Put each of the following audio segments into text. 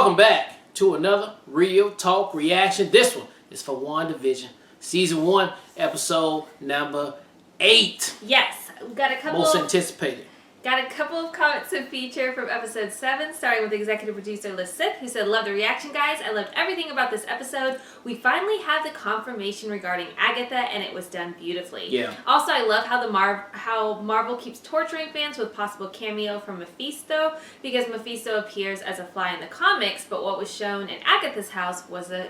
Welcome back to another Real Talk reaction. This one is for WandaVision, Season 1, Episode number 8. Yes, we've got a couple. Most anticipated. Got a couple of comments to feature from Episode 7, starting with executive producer Liz Sith, who said, "Love the reaction, guys. I loved everything about this episode. We finally have the confirmation regarding Agatha, and it was done beautifully. Yeah. Also, I love how Marvel keeps torturing fans with possible cameo from Mephisto, because Mephisto appears as a fly in the comics, but what was shown in Agatha's house was a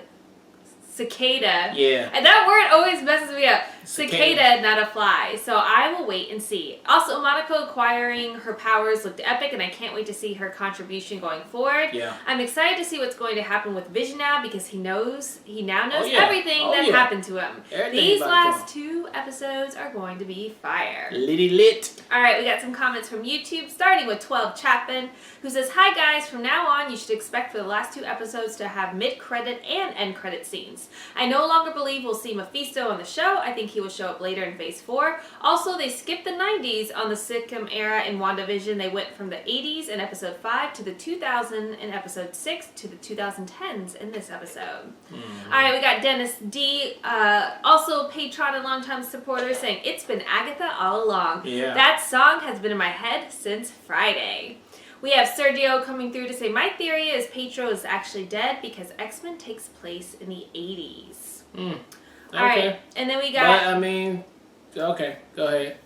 cicada." Yeah. And that word always messes me up. Cicada, not a fly. So I will wait and see. Also, Monaco acquiring her powers looked epic, and I can't wait to see her contribution going forward. Yeah. I'm excited to see what's going to happen with Vision now, because he now knows yeah. everything that happened to him. Everything These about last 2 episodes are going to be fire. Litty lit. Alright, we got some comments from YouTube, starting with 12 Chapman, who says, "Hi guys, from now on you should expect for the last 2 episodes to have mid-credit and end-credit scenes. I no longer believe we'll see Mephisto on the show. I think he will show up later in Phase 4. Also, they skipped the 90s on the sitcom era in WandaVision. They went from the 80s in Episode 5 to the 2000 in Episode 6 to the 2010s in this episode." Alright, we got Dennis D, also patron and longtime supporter, saying, "It's been Agatha all along. Yeah. That song has been in my head since Friday." We have Sergio coming through to say, "My theory is Pietro is actually dead because X-Men takes place in the 80s. Okay. Alright, and then we got... But, I mean, okay, go ahead.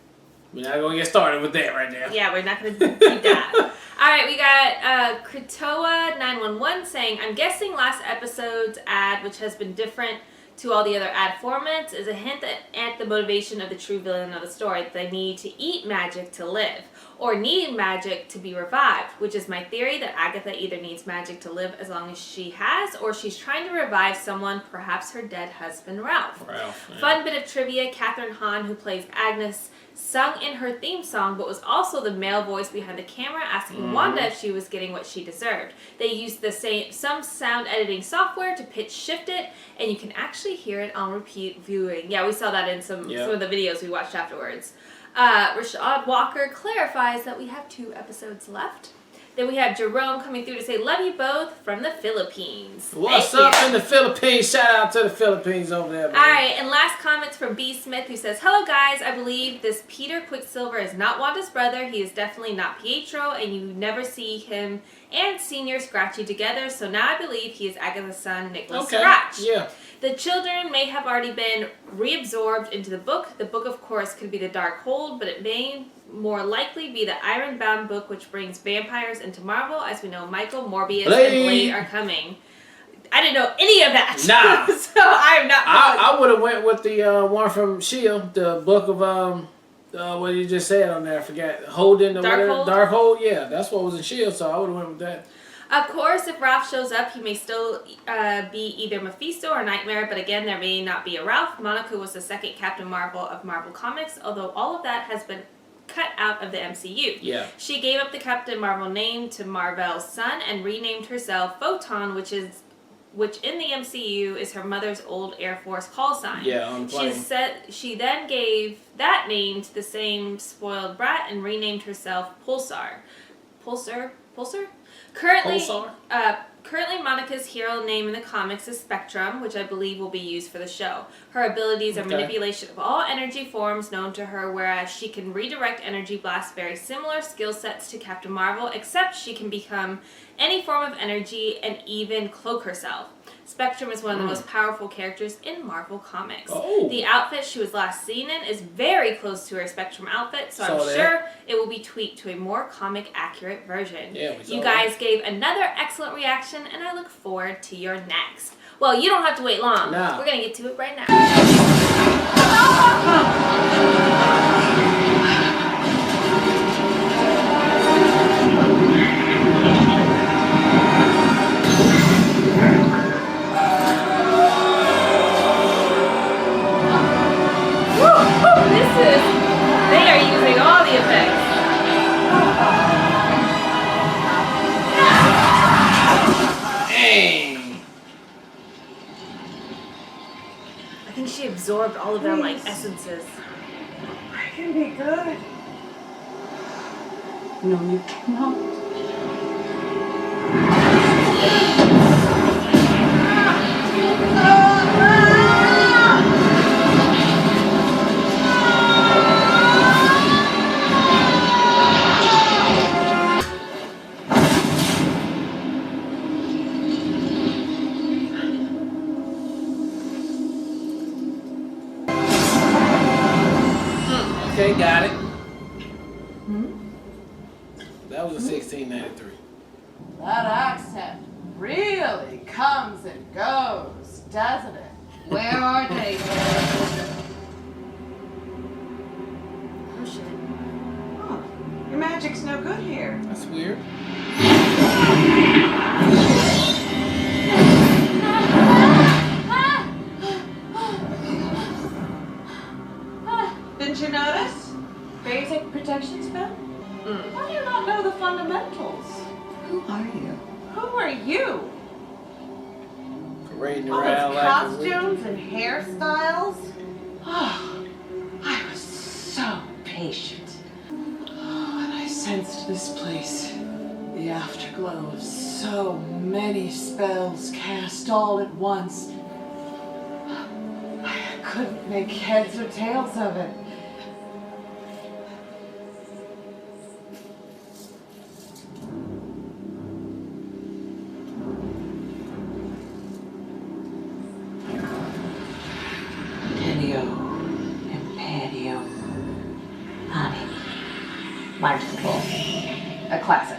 We're not going to get started with that right now. Yeah, we're not going to keep that. Alright, we got Kritoa911 saying, "I'm guessing last episode's ad, which has been different to all the other ad formats, is a hint at the motivation of the true villain of the story, that they need to eat magic to live, or need magic to be revived, which is my theory that Agatha either needs magic to live as long as she has, or she's trying to revive someone, perhaps her dead husband Ralph." Yeah. Fun bit of trivia, Katherine Hahn, who plays Agnes, sung in her theme song, but was also the male voice behind the camera asking Wanda if she was getting what she deserved. They used some sound editing software to pitch shift it, and you can actually hear it on repeat viewing. Yeah, we saw that in some of the videos we watched afterwards. Rashad Walker clarifies that we have 2 episodes left. Then we have Jerome coming through to say, "Love you both from the Philippines." What's up in the Philippines? Shout out to the Philippines over there, man. Alright, and last comments from B. Smith, who says, "Hello guys, I believe this Peter Quicksilver is not Wanda's brother. He is definitely not Pietro, and you never see him and Senior Scratchy together, so now I believe he is Agatha's son, Nicholas Scratch. Yeah. The children may have already been reabsorbed into the book. The book, of course, could be the Dark Hold, but it may more likely be the Ironbound book, which brings vampires into Marvel. As we know, Michael, Morbius, and Blade are coming." I didn't know any of that. Nah. So I'm not... I would have went with the one from S.H.I.E.L.D., the book of... what you just said on there, I forgot. Holding the Dark Hold, yeah, that's what was in S.H.I.E.L.D., so I would have went with that. Of course, if Ralph shows up, he may still be either Mephisto or Nightmare, but again, there may not be a Ralph. Monica was the second Captain Marvel of Marvel Comics, although all of that has been cut out of the MCU. Yeah. She gave up the Captain Marvel name to Mar-Vell's son and renamed herself Photon, which in the MCU is her mother's old Air Force call sign. Yeah, on the plane. She then gave that name to the same spoiled brat and renamed herself Pulsar. Pulsar? Currently, Monica's hero name in the comics is Spectrum, which I believe will be used for the show. Her abilities are manipulation of all energy forms known to her, whereas she can redirect energy blasts, very similar skill sets to Captain Marvel, except she can become any form of energy and even cloak herself. Spectrum is one of the most powerful characters in Marvel Comics. The outfit she was last seen in is very close to her Spectrum outfit, so I'm sure it will be tweaked to a more comic-accurate version. Yeah, you guys gave another excellent reaction, and I look forward to your next. Well, you don't have to wait long. No. We're going to get to it right now. They are using all the effects. Dang. I think she absorbed all of their essences. I can be good. No, you cannot. Okay, got it. That was a 1693. That accent really comes and goes, doesn't it? Where are they? Oh shit. Huh. Your magic's no good here. That's weird. Didn't you notice? Basic protection spell? Why do you not know the fundamentals? Who are you? Who are you? Parading All around those like a witch. costumes and hairstyles. Oh, I was so patient. Oh, and I sensed this place. The afterglow of so many spells cast all at once. I couldn't make heads or tails of it. Imperio. Honey. Mindful. A classic.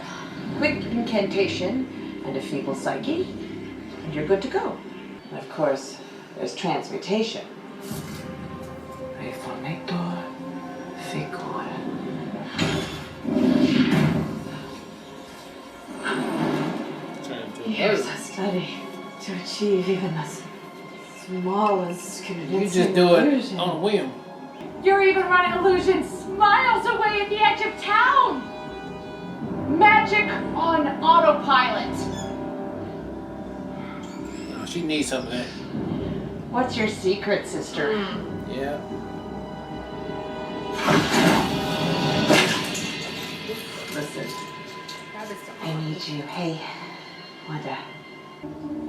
Quick incantation and a feeble psyche, and you're good to go. And of course, there's transmutation. Reformator Ficor. Here's a study to achieve even the smallest convincing You just do it illusion. on a whim. You're even running illusions miles away at the edge of town! Magic on autopilot. No, she needs some of that. What's your secret, sister? Yeah. Listen, That is so I need you. Hey, Wanda.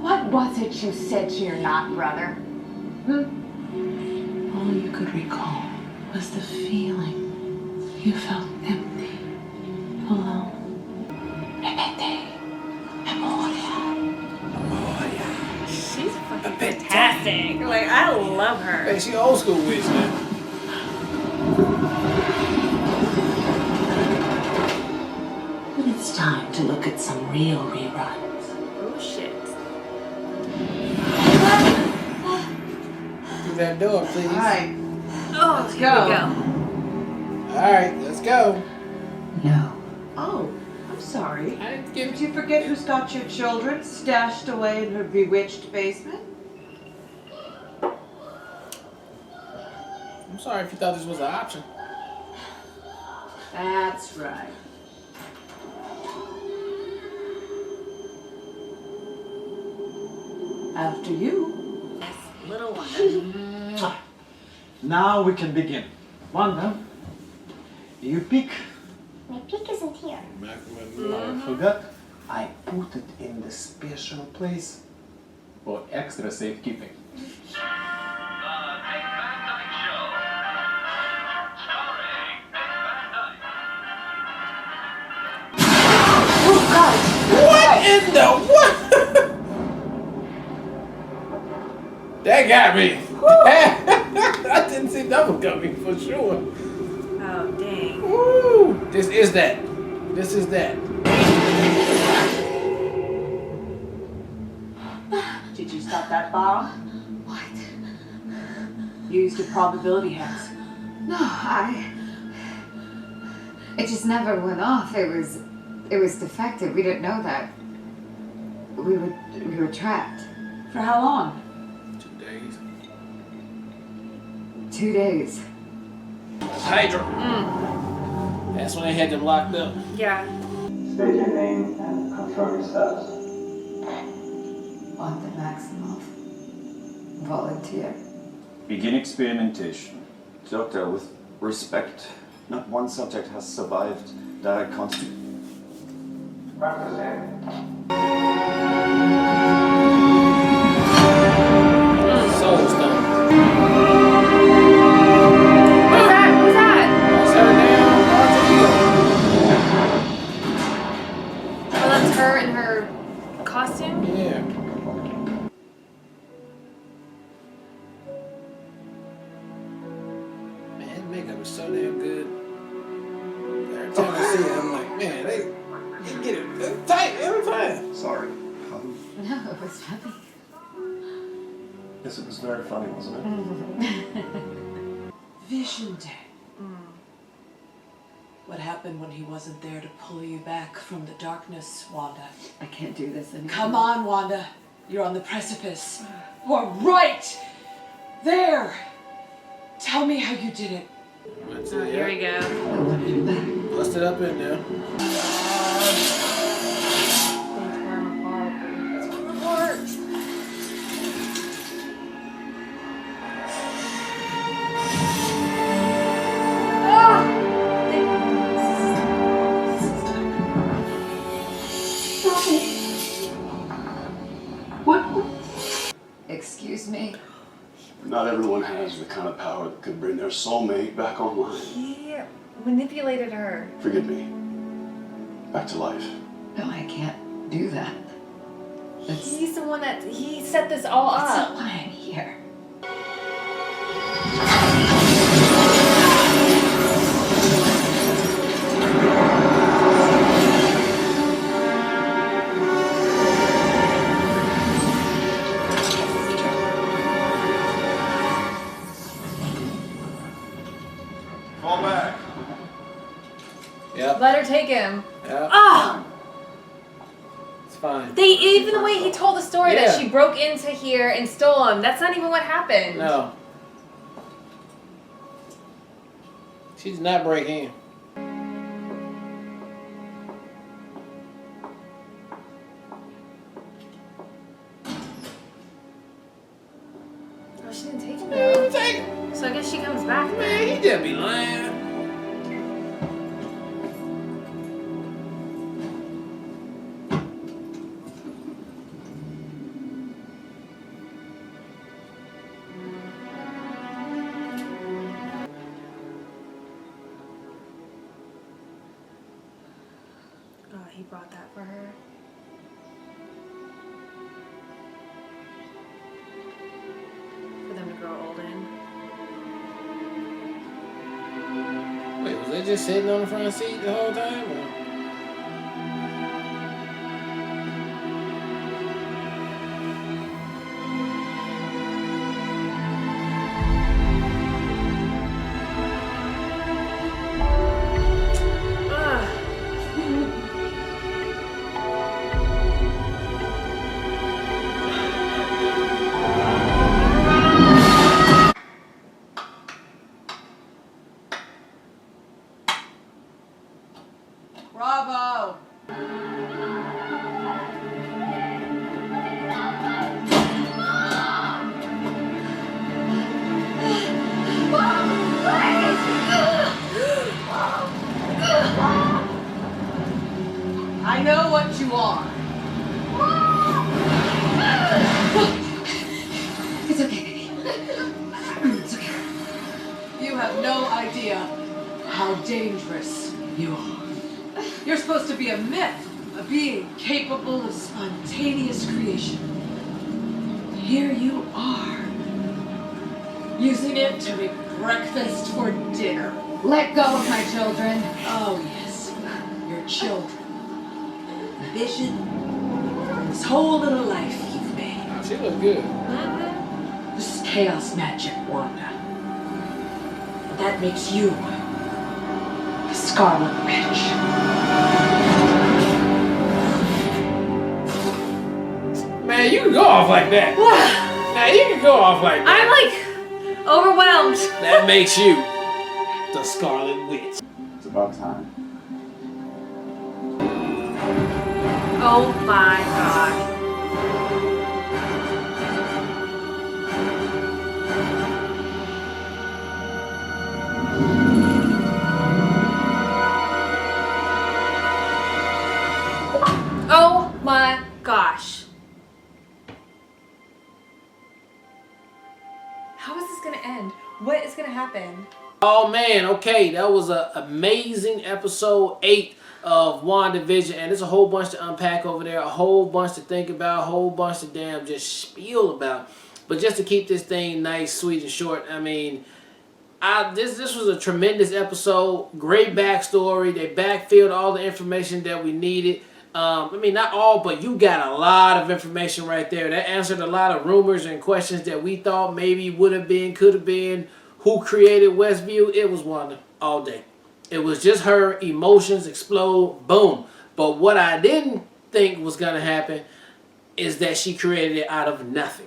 What was it you said to your not brother? All you could recall was the feeling you felt empty, alone. Repete. Memoria. She's fucking fantastic. Like, I love her. Hey, she old school witch now. It's time to look at some real reruns. Oh shit. Through that door, please. All right. Oh, Let's here go. we go. All right, let's go. No. Oh, I'm sorry. I didn't give Did you forget who's got your children stashed away in her bewitched basement? I'm sorry if you thought this was an option. That's right. After you. Yes, little Wanda. Now we can begin. Wanda, you pick. My peak isn't here. I forgot. I put it in the special place for extra safekeeping. What in the what? That got me. I didn't see that one coming for sure. Oh, dang. Woo! This is that. This is that. Did you stop that bomb? What? You used a probability hex. No, it just never went off. It was defective. We didn't know that. We were trapped. For how long? 2 days. 2 days. Hydra. That's when they had them locked up. Yeah. State your name and confirm your status. Wanda Maximoff. Volunteer. Begin experimentation. Doctor, with respect, not one subject has survived direct contact. Soul Stone. What's that? What's that? That's her damn Oh, that's her in her costume? Yeah. Man, makeup is so damn good. Every time I see it, I'm like, man, they get it tight every time. Sorry. No, it was funny. Yes, it was very funny, wasn't it? Vision Day. What happened when he wasn't there to pull you back from the darkness, Wanda? I can't do this anymore. Come on, Wanda. You're on the precipice. You are right there. Tell me how you did it. That's Oh, it, here we go. I want you back. Bust it up in there. Excuse me? Not everyone has the kind of power that could bring their soulmate back online. He manipulated her. Forgive me. Back to life. No, I can't do that. He's the one that he set this all That's up. not why I'm here. Fall back. Yep. Let her take him. Yep. Ah! It's fine. Even the way he told the story Yeah. that she broke into here and stole him. That's not even what happened. No. She did not break in. Oh, she didn't take him Man, though. take it. So I guess she comes back Man, then. he just be lying. Oh, he brought that for her. For them to grow old in. Wait, was they just sitting on the front seat the whole time? Or? Bravo. I know what you are. It's okay, baby. It's okay. You have no idea how dangerous you are. You're supposed to be a myth, a being capable of spontaneous creation. Here you are, using it to make breakfast for dinner. Let go of my children. Oh yes, your children. Vision, this whole little life you've made. She look good. This is chaos magic, Wanda. And that makes you the Scarlet Witch. Man, you can go off like that. Now you can go off like that. I'm like overwhelmed. That makes you the Scarlet Witch. It's about time. Oh my god. Oh my gosh. How is this gonna end? What is gonna happen? Oh man, okay, that was an amazing episode 8 of WandaVision, and there's a whole bunch to unpack over there, a whole bunch to think about, a whole bunch to damn just spiel about. But just to keep this thing nice, sweet, and short, I mean, This was a tremendous episode. Great backstory. They backfilled all the information that we needed. I mean, not all, but you got a lot of information right there. That answered a lot of rumors and questions that we thought maybe would have been, could have been. Who created Westview? It was Wanda all day. It was just her. Emotions explode. Boom. But what I didn't think was going to happen is that she created it out of nothing.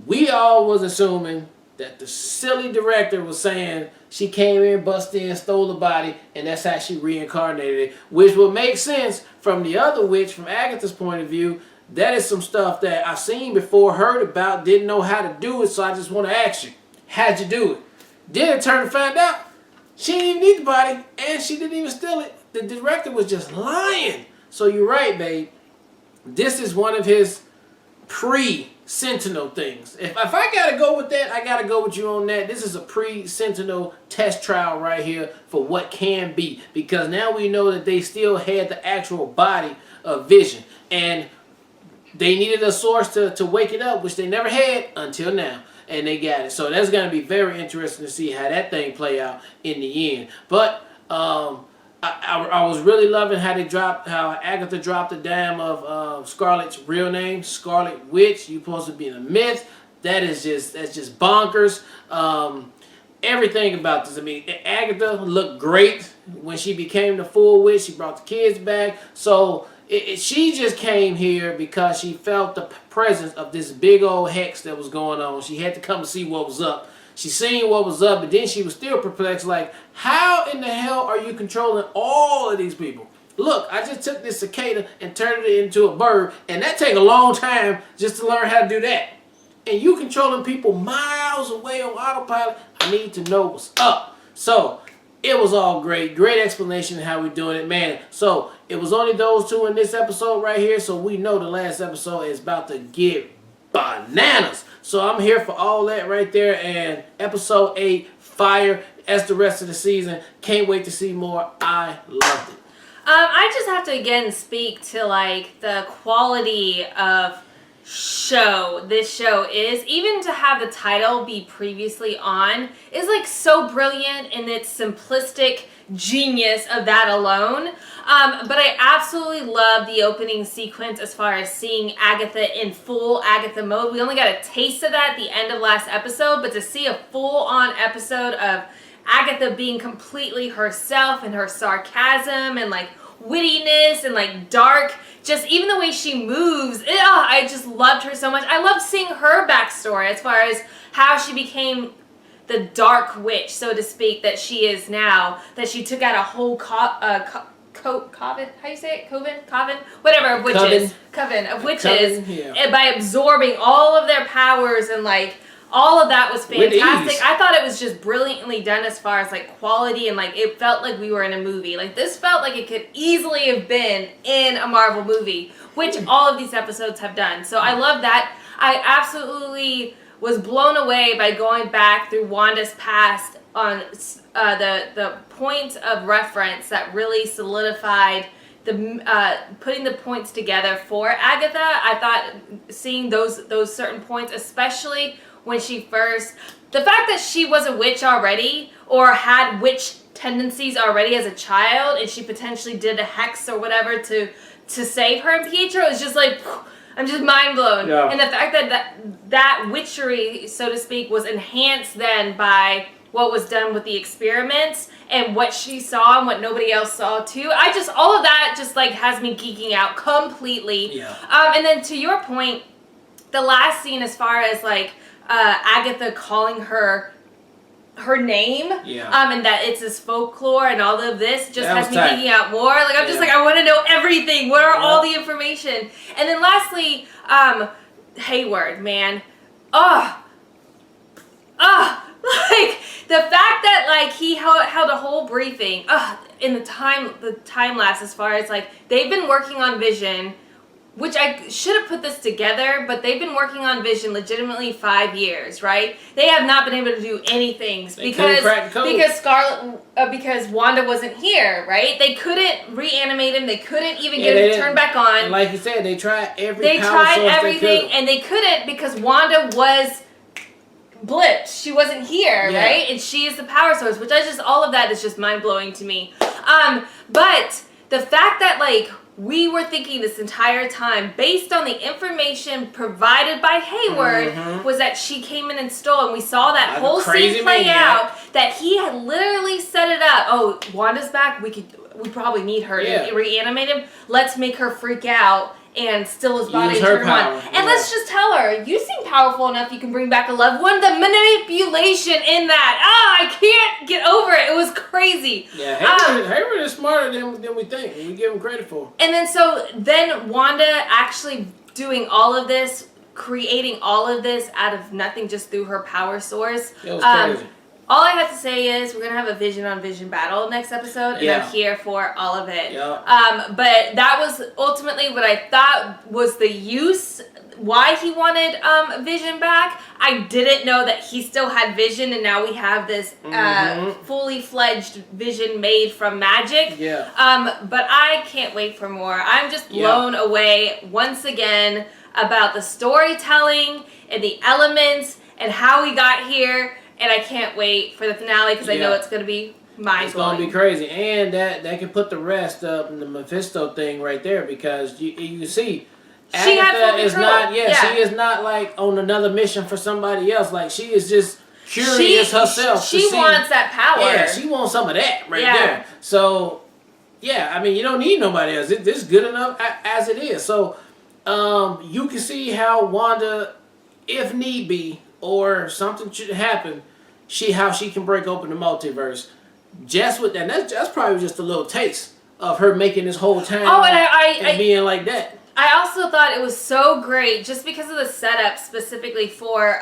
We all was assuming that the silly director was saying she came in, busted in, stole the body, and that's how she reincarnated it, which would make sense from the other witch, from Agatha's point of view. That is some stuff that I've seen before, heard about, didn't know how to do it, so I just want to ask you, how'd you do it? Then it turned to find out she didn't even need the body, and she didn't even steal it. The director was just lying. So you're right, babe. This is one of his pre-Sentinel things. If I gotta go with that, I gotta go with you on that. This is a pre-Sentinel test trial right here for what can be. Because now we know that they still had the actual body of Vision. And they needed a source to wake it up, which they never had until now. And they got it. So that's going to be very interesting to see how that thing play out in the end. But I was really loving how Agatha dropped the dime of Scarlet's real name, Scarlet Witch. You're supposed to be in a myth. That's just bonkers. Everything about this. I mean, Agatha looked great when she became the full witch. She brought the kids back. So she just came here because she felt the presence of this big old hex that was going on. She had to come and see what was up. She seen what was up, but then she was still perplexed, like, how in the hell are you controlling all of these people? Look, I just took this cicada and turned it into a bird, and that take a long time just to learn how to do that. And you controlling people miles away on autopilot, I need to know what's up. So, it was all great. Great explanation of how we're doing it, man. So, it was only those two in this episode right here, so we know the last episode is about to get bananas. So I'm here for all that right there. And episode 8, fire. As the rest of the season. Can't wait to see more. I loved it. I just have to again speak to like the quality of this show is. Even to have the title be previously on is like so brilliant in its simplistic genius of that alone. But I absolutely love the opening sequence as far as seeing Agatha in full Agatha mode. We only got a taste of that at the end of last episode, but to see a full-on episode of Agatha being completely herself and her sarcasm and like wittiness and like dark, just even the way she moves, I just loved her so much. I loved seeing her backstory as far as how she became the dark witch, so to speak, that she is now, that she took out a whole coven, how you say it? Coven? Whatever, of witches. Coven of witches. And by absorbing all of their powers and like, all of that was fantastic. I thought it was just brilliantly done as far as like quality and like it felt like we were in a movie. Like this felt like it could easily have been in a Marvel movie, which all of these episodes have done. So I love that. I absolutely was blown away by going back through Wanda's past on the point of reference that really solidified the putting the points together for Agatha. I thought seeing those certain points, especially when she first, the fact that she was a witch already or had witch tendencies already as a child, and she potentially did a hex or whatever to save her and Pietro is just like, I'm just mind blown. Yeah. And the fact that witchery, so to speak, was enhanced then by what was done with the experiments and what she saw and what nobody else saw too. All of that just like has me geeking out completely. Yeah. And then to your point, the last scene as far as like Agatha calling her name, and that it's this folklore and all of this just has me geeking out more. Like I'm just like, I want to know everything. What are all the information? And then lastly, Hayward, man, like the fact that like he held a whole briefing, in the time lapse as far as like they've been working on Vision. Which I should have put this together, but they've been working on Vision legitimately 5 years, right? They have not been able to do anything because Wanda wasn't here, right? They couldn't reanimate him. They couldn't even get him to turn back on. And like you said, they tried everything, and they couldn't because Wanda was blipped. She wasn't here, Yeah. right? And she is the power source, which all of that is just mind-blowing to me. But the fact that, like, we were thinking this entire time, based on the information provided by Hayward, was that she came in and stole, and we saw that Like a whole crazy scene play maniac. out, that he had literally set it up. Oh, Wanda's back, we probably need her to reanimate him. Let's make her freak out and steal his body Use and her turn him on. power, And yeah. let's just tell her, you seem powerful enough you can bring back a loved one. The manipulation in that, I can't get over it. It was crazy. Yeah, Hayward is smarter than we think. We give him credit for. And then Wanda actually doing all of this, creating all of this out of nothing just through her power source. It was crazy. All I have to say is we're going to have a Vision on Vision battle next episode, and I'm here for all of it. Yeah. But that was ultimately what I thought was the use, why he wanted Vision back. I didn't know that he still had Vision, and now we have this fully fledged Vision made from magic. Yeah. But I can't wait for more. I'm just blown away once again about the storytelling and the elements and how we got here. And I can't wait for the finale because I know it's going to be mind-blowing. It's going to be crazy. And that can put the rest up in the Mephisto thing right there, because you see, she Agatha is not, she is not like on another mission for somebody else. Like, she is just curious herself. She wants that power. Yeah, she wants some of that right there. So, yeah, I mean, you don't need nobody else. This is good enough as it is. So, you can see how Wanda, if need be, or something should happen, how she can break open the multiverse. Just with that, that's probably just a little taste of her making this whole town and being like that. I also thought it was so great just because of the setup specifically for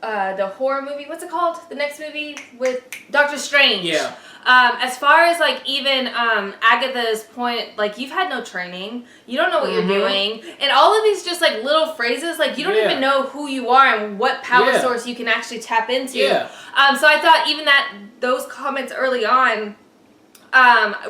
the horror movie. What's it called? The next movie with Doctor Strange. Yeah. As far as like even Agatha's point, like, you've had no training, you don't know what you're doing, and all of these just like little phrases, like you don't even know who you are and what power source you can actually tap into. So I thought even those comments early on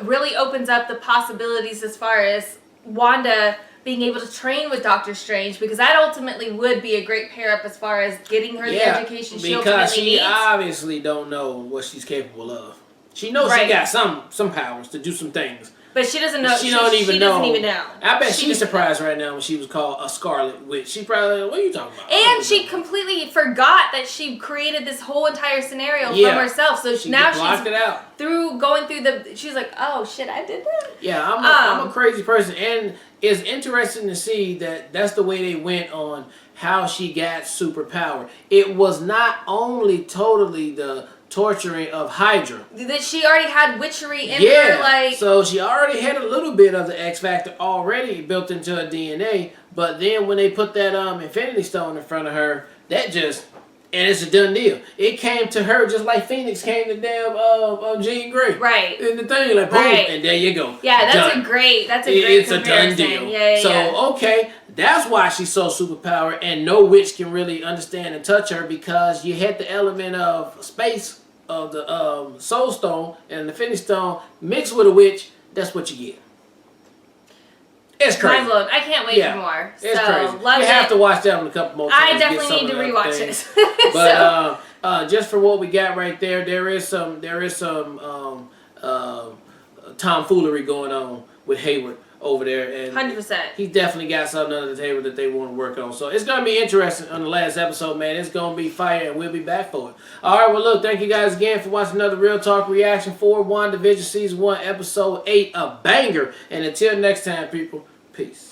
really opens up the possibilities as far as Wanda being able to train with Doctor Strange, because that ultimately would be a great pair up as far as getting her the education she ultimately needs. Obviously don't know what she's capable of. She knows she got some powers to do some things. But she doesn't know. She doesn't even know. I bet she's doesn't surprised right now when she was called a Scarlet Witch. She probably like, what are you talking about? And she completely forgot that she created this whole entire scenario from herself. So now blocked it out. Going through she's like, oh shit, I did that? Yeah, I'm a crazy person. And it's interesting to see that that's the way they went on how she got superpower. It was not only totally the torturing of Hydra. That she already had witchery in her, like... So she already had a little bit of the X Factor already built into her DNA, but then when they put that Infinity Stone in front of her, that just... And it's a done deal. It came to her just like Phoenix came to damn Jean Grey. Right. And the thing, like, boom, and there you go. Yeah, that's a great It's a done deal. Okay, that's why she's so superpowered, and no witch can really understand and touch her, because you had the element of space of the Soul Stone and the Infinity Stone mixed with a witch. That's what you get. It's crazy. Mind blown. I can't wait for more. It's so, crazy. Love You have to watch that one a couple more times. I definitely need to rewatch this. But just for what we got right there, there is some tomfoolery going on with Hayward over there, and 100%. He definitely got something under the table that they want to work on. So it's gonna be interesting on the last episode, man. It's gonna be fire, and we'll be back for it. All right, well, look, thank you guys again for watching another Real Talk reaction for WandaVision Season 1, Episode 8, a banger. And until next time, people, peace.